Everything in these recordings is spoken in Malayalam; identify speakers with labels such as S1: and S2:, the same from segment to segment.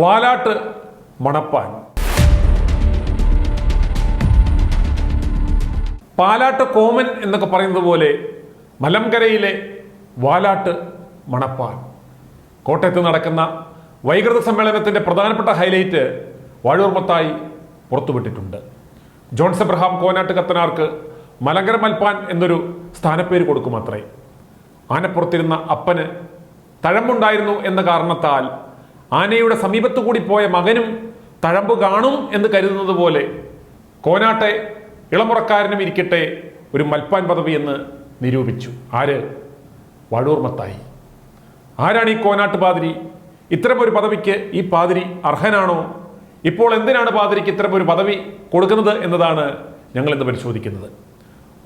S1: വാലാട്ട് മണപ്പാൻ. പാലാട്ട് കോമൻ എന്നൊക്കെ പറയുന്നത് പോലെ മലങ്കരയിലെ വാലാട്ട് മണപ്പാൻ. കോട്ടയത്ത് നടക്കുന്ന വൈകൃത സമ്മേളനത്തിന്റെ പ്രധാനപ്പെട്ട ഹൈലൈറ്റ് വാഴൂർ മത്തായി പുറത്തുവിട്ടിട്ടുണ്ട്. ജോൺസ് എബ്രഹാം കോനാട്ട് കത്തനാർക്ക് മലങ്കര മൽപ്പാൻ എന്നൊരു സ്ഥാനപ്പേര് കൊടുക്കുമത്രേ. ആനപ്പുറത്തിരുന്ന അപ്പന് തഴമ്പുണ്ടായിരുന്നു എന്ന കാരണത്താൽ ആനയുടെ സമീപത്തു കൂടി പോയ മകനും തഴമ്പ് കാണും എന്ന് കരുതുന്നത് പോലെ കോനാട്ടെ ഇളമുറക്കാരനും ഇരിക്കട്ടെ ഒരു മൽപ്പാൻ പദവി എന്ന് നിരൂപിച്ചു. ആര്? വാഴൂർ മത്തായി. ആരാണ് ഈ കോനാട്ട് പാതിരി? ഇത്തരമൊരു പദവിക്ക് ഈ പാതിരി അർഹനാണോ? ഇപ്പോൾ എന്തിനാണ് പാതിരിക്ക് ഇത്തരമൊരു പദവി കൊടുക്കുന്നത് എന്നതാണ് ഞങ്ങൾ ഇന്ന് പരിശോധിക്കുന്നത്.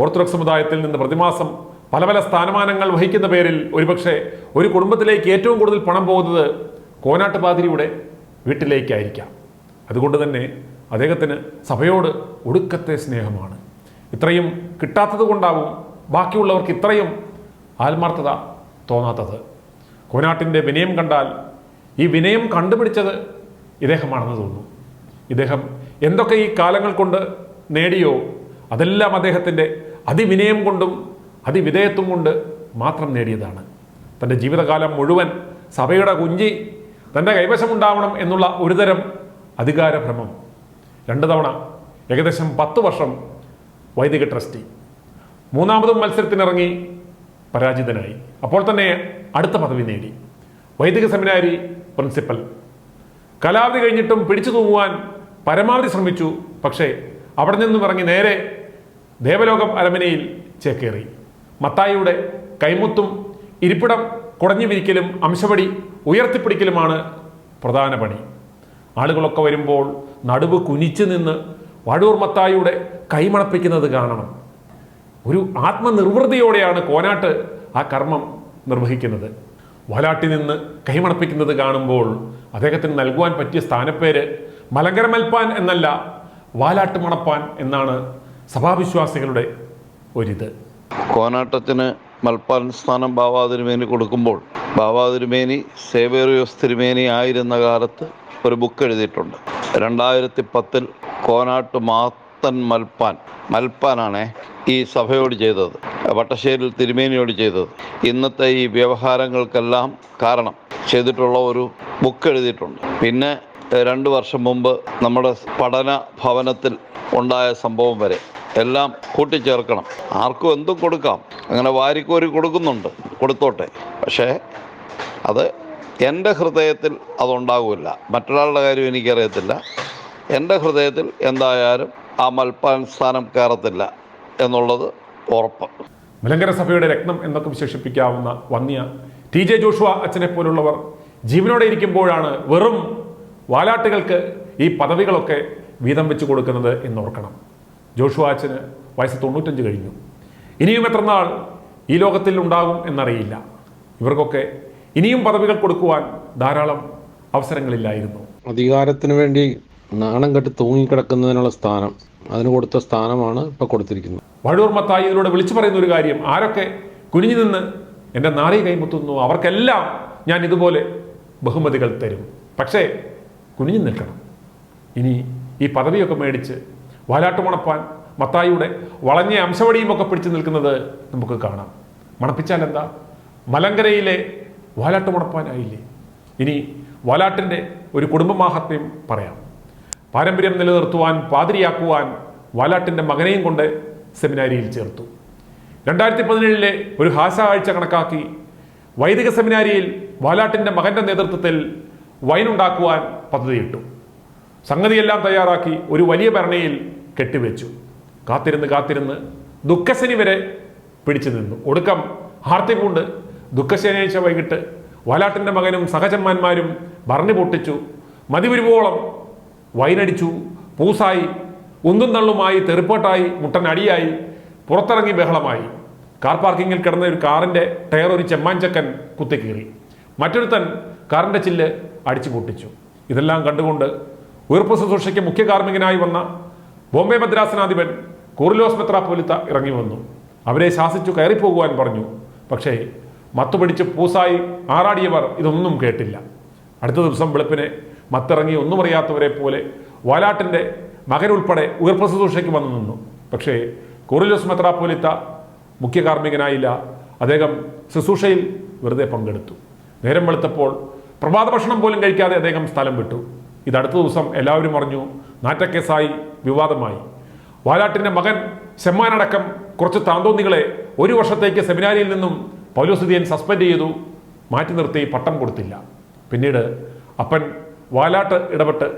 S1: ഓർത്തഡോക്സ് സമുദായത്തിൽ നിന്ന് പ്രതിമാസം പല പല സ്ഥാനമാനങ്ങൾ വഹിക്കുന്ന പേരിൽ ഒരുപക്ഷെ ഒരു കുടുംബത്തിലേക്ക് ഏറ്റവും കൂടുതൽ പണം പോകുന്നത് കോനാട്ട് പാതിരിയുടെ വീട്ടിലേക്കായിരിക്കാം. അതുകൊണ്ട് തന്നെ അദ്ദേഹത്തിന് സഭയോട് ഒടുക്കത്തെ സ്നേഹമാണ്. ഇത്രയും കിട്ടാത്തത് കൊണ്ടാവും ബാക്കിയുള്ളവർക്ക് ഇത്രയും ആത്മാർത്ഥത തോന്നാത്തത്. കോനാട്ടിൻ്റെ വിനയം കണ്ടാൽ ഈ വിനയം കണ്ടുപിടിച്ചത് ഇദ്ദേഹമാണെന്ന് തോന്നുന്നു. ഇദ്ദേഹം എന്തൊക്കെ ഈ കാലങ്ങൾ കൊണ്ട് നേടിയോ അതെല്ലാം അദ്ദേഹത്തിൻ്റെ അതിവിനയം കൊണ്ടും അതിവിധേയത്വം കൊണ്ട് മാത്രം നേടിയതാണ്. തൻ്റെ ജീവിതകാലം മുഴുവൻ സഭയുടെ കുഞ്ചി തൻ്റെ കൈവശമുണ്ടാവണം എന്നുള്ള ഒരുതരം അധികാരഭ്രമം. 2 തവണ ഏകദേശം 10 വർഷം വൈദിക ട്രസ്റ്റി. 3ാമതും മത്സരത്തിനിറങ്ങി പരാജിതനായി. അപ്പോൾ തന്നെ അടുത്ത പദവി നേടി, വൈദിക സെമിനാരി പ്രിൻസിപ്പൽ. കാലാവധി കഴിഞ്ഞിട്ടും പിടിച്ചു തൂങ്ങുവാൻ പരമാവധി ശ്രമിച്ചു. പക്ഷേ അവിടെ നിന്നും ഇറങ്ങി നേരെ ദേവലോകം അരമനയിൽ ചേക്കേറി. മത്തായിയുടെ കൈമുത്തും ഇരിപ്പിടം കുടഞ്ഞു വിരിക്കലും അംശപടി ഉയർത്തിപ്പിടിക്കലുമാണ് പ്രധാന പണി. ആളുകളൊക്കെ വരുമ്പോൾ നടുവ് കുനിച്ചു നിന്ന് വാഴൂർ മത്തായിയുടെ കൈമണപ്പിക്കുന്നത് കാണണം. ഒരു ആത്മനിർവൃതിയോടെയാണ് കോനാട്ട് ആ കർമ്മം നിർവഹിക്കുന്നത്. വാലാട്ടി നിന്ന് കൈമണപ്പിക്കുന്നത് കാണുമ്പോൾ അദ്ദേഹത്തിന് നൽകുവാൻ പറ്റിയ സ്ഥാനപ്പേര് മലങ്കര മൽപ്പാൻ എന്നല്ല, വാലാട്ട് മണപ്പാൻ എന്നാണ് സഭാവിശ്വാസികളുടെ ഒരിത്.
S2: കോനാട്ടത്തിന് മൽപ്പാൻ സ്ഥാനം ബാവാ തിരുമേനി കൊടുക്കുമ്പോൾ ബാവാ തിരുമേനി സേവേറിയോസ് തിരുമേനി ആയിരുന്ന കാലത്ത് ഒരു ബുക്ക് എഴുതിയിട്ടുണ്ട്. 2010 കോനാട്ട് മാത്തൻ മൽപ്പാനാണ് ഈ സഭയോട് ചെയ്തത്, വട്ടശ്ശേരിൽ തിരുമേനിയോട് ചെയ്തത്. ഇന്നത്തെ ഈ വ്യവഹാരങ്ങൾക്കെല്ലാം കാരണം ചെയ്തിട്ടുള്ള ഒരു ബുക്ക് എഴുതിയിട്ടുണ്ട്. പിന്നെ 2 വർഷം മുമ്പ് നമ്മുടെ പഠന ഭവനത്തിൽ ഉണ്ടായ സംഭവം വരെ എല്ലാം കൂട്ടിച്ചേർക്കണം. ആർക്കും എന്തും കൊടുക്കാം, അങ്ങനെ വാരിക്കോരി കൊടുക്കുന്നുണ്ട്, കൊടുത്തോട്ടെ. പക്ഷേ അത് എൻ്റെ ഹൃദയത്തിൽ അതുണ്ടാകില്ല. മറ്റൊരാളുടെ കാര്യം എനിക്കറിയത്തില്ല. എൻ്റെ ഹൃദയത്തിൽ എന്തായാലും ആ മൽപ്പാൻ സ്ഥാനം കയറത്തില്ല എന്നുള്ളത് ഉറപ്പ്.
S1: മലങ്കര സഭയുടെ രത്നം എന്നൊക്കെ വിശേഷിപ്പിക്കാവുന്ന വന്യ TJ ജോഷുവ അച്ഛനെ പോലുള്ളവർ ജീവനോടെ ഇരിക്കുമ്പോഴാണ് വെറും വാലാട്ടുകൾക്ക് ഈ പദവികളൊക്കെ വീതം വെച്ച് കൊടുക്കുന്നത് എന്നോർക്കണം. ജോഷുവ അച്ഛന് വയസ്സ് 95 കഴിഞ്ഞു. ഇനിയും എത്ര നാൾ ഈ ലോകത്തിൽ ഉണ്ടാകും എന്നറിയില്ല. ഇവർക്കൊക്കെ ഇനിയും പദവികൾ കൊടുക്കുവാൻ ധാരാളം അവസരങ്ങളില്ലായിരുന്നു.
S3: അധികാരത്തിന് വേണ്ടി നാണം കെട്ട് തൂങ്ങിക്കിടക്കുന്നതിനുള്ള സ്ഥാനം, അതിന് കൊടുത്ത സ്ഥാനമാണ് ഇപ്പോൾ കൊടുത്തിരിക്കുന്നത്.
S1: വാഴൂർ മത്തായി ഇതിലൂടെ വിളിച്ചു പറയുന്ന ഒരു കാര്യം, ആരൊക്കെ കുനിഞ്ഞു നിന്ന് എൻ്റെ നാറി കൈമുത്തുന്നു അവർക്കെല്ലാം ഞാൻ ഇതുപോലെ ബഹുമതികൾ തരും. പക്ഷേ കുനിഞ്ഞു നിൽക്കണം. ഇനി ഈ പദവിയൊക്കെ മേടിച്ച് വാലാട്ട് മണപ്പാൻ മത്തായിയുടെ വളഞ്ഞ അംശവടിയും ഒക്കെ പിടിച്ചു നിൽക്കുന്നത് നമുക്ക് കാണാം. മണപ്പിച്ചാൽ എന്താ, മലങ്കരയിലെ വാലാട്ട് മണപ്പാനായില്ലേ? ഇനി വാലാട്ടിൻ്റെ ഒരു കുടുംബമാഹാത്മ്യം പറയാം. പാരമ്പര്യം നിലനിർത്തുവാൻ പാതിരിയാക്കുവാൻ വാലാട്ടിൻ്റെ മകനെയും കൊണ്ട് സെമിനാരിയിൽ ചേർത്തു. 2017 ഒരു ഹാസ്യകാഴ്ച കണക്കാക്കി വൈദിക സെമിനാരിയിൽ വാലാട്ടിൻ്റെ മകൻ്റെ നേതൃത്വത്തിൽ വൈനുണ്ടാക്കുവാൻ പദ്ധതിയിട്ടു. സംഗതിയെല്ലാം തയ്യാറാക്കി ഒരു വലിയ ഭരണയിൽ കെട്ടിവെച്ചു. കാത്തിരുന്ന് ദുഃഖശനി വരെ പിടിച്ചു നിന്നു. ഒടുക്കം ആർത്തി പൂണ്ട് ദുഃഖശനിയാഴ്ച വൈകിട്ട് വാലാട്ടിൻ്റെ മകനും സഹചന്മാന്മാരും ഭരണി പൊട്ടിച്ചു. മതിവരുവോളം വൈനടിച്ചു. പൂസായി, ഉന്തും തള്ളുമായി, തെറിപ്പോട്ടായി, മുട്ടനടിയായി, പുറത്തിറങ്ങി ബഹളമായി. കാർ പാർക്കിങ്ങിൽ കിടന്ന ഒരു കാറിൻ്റെ ടയർ ഒരു ചെമ്മാഞ്ചക്കൻ കുത്തിക്കീറി. മറ്റൊരുത്തൻ കാറിൻ്റെ ചില്ല് അടിച്ചു പൊട്ടിച്ചു. ഇതെല്ലാം കണ്ടുകൊണ്ട് ഉയർപ്പ് ശുശ്രൂഷയ്ക്ക് മുഖ്യ കാർമ്മികനായി വന്ന ബോംബെ മദ്രാസനാധിപൻ കൂറിലോസ് മെത്രാപ്പൊലീത്ത ഇറങ്ങി വന്നു. അവരെ ശാസിച്ചു കയറിപ്പോകുവാൻ പറഞ്ഞു. പക്ഷേ മത്തുപിടിച്ച് പൂസായി ആറാടിയവർ ഇതൊന്നും കേട്ടില്ല. അടുത്ത ദിവസം വെളുപ്പിനെ മത്തിറങ്ങി ഒന്നും അറിയാത്തവരെ പോലെ വാലാട്ടിൻ്റെ മകനുൾപ്പെടെ ഉയർപ്പ് ശുശ്രൂഷയ്ക്ക് വന്നു നിന്നു. പക്ഷേ കൊറിലോസ് മെത്രാപ്പോലിത്ത മുഖ്യ കാർമ്മികനായില്ല. അദ്ദേഹം ശുശ്രൂഷയിൽ വെറുതെ പങ്കെടുത്തു. നേരം വെളുത്തപ്പോൾ പ്രഭാത ഭക്ഷണം പോലും കഴിക്കാതെ അദ്ദേഹം സ്ഥലം വിട്ടു. ഇതടുത്ത ദിവസം എല്ലാവരും അറിഞ്ഞു. നാറ്റക്കേസായി, വിവാദമായി. വാലാട്ടിൻ്റെ മകൻ ശമ്മാനടക്കം കുറച്ച് താന്തോന്നികളെ 1 വർഷത്തേക്ക് സെമിനാരിയിൽ നിന്നും പൗലോസിദിയൻ സസ്പെൻഡ് ചെയ്തു, മാറ്റി നിർത്തി, പട്ടം കൊടുത്തില്ല. പിന്നീട് അപ്പൻ വാലാട്ട് ഇടപെട്ട്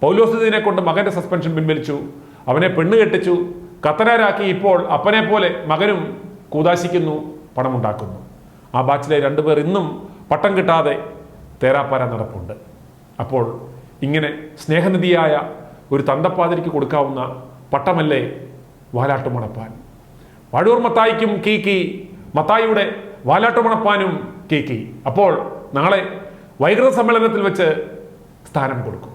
S1: പൗലോസിദിയനെ കൊണ്ട് മകൻ്റെ സസ്പെൻഷൻ പിൻവലിച്ചു. അവനെ പെണ്ണ് കെട്ടിച്ചു, കത്തനാരാക്കി. ഇപ്പോൾ അപ്പനെ പോലെ മകനും കൂതാശിക്കുന്നു, പണമുണ്ടാക്കുന്നു. ആ ബാച്ചിലെ 2 പേർ ഇന്നും പട്ടം കിട്ടാതെ തേരാപ്പാര നടപ്പുണ്ട്. അപ്പോൾ ഇങ്ങനെ സ്നേഹനിധിയായ ഒരു തന്തപ്പാതിരിക്ക് കൊടുക്കാവുന്ന പട്ടമല്ലേ വാലാട്ട് മണപ്പാൻ? വാഴൂർ മത്തായിക്കും കീക്കി, മത്തായിയുടെ വാലാട്ട് മണപ്പാനും കീക്കി. അപ്പോൾ നാളെ വൈകൃത സമ്മേളനത്തിൽ വെച്ച് സ്ഥാനം കൊടുക്കും.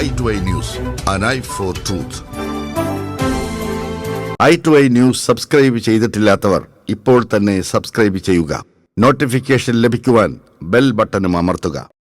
S4: i2i News, an eye for truth. i2i News subscribe ചെയ്തിട്ടില്ലാത്തവർ ഇപ്പോൾ തന്നെ സബ്സ്ക്രൈബ് ചെയ്യുക. നോട്ടിഫിക്കേഷൻ ലഭിക്കുവാൻ ബെൽ ബട്ടണും അമർത്തുക.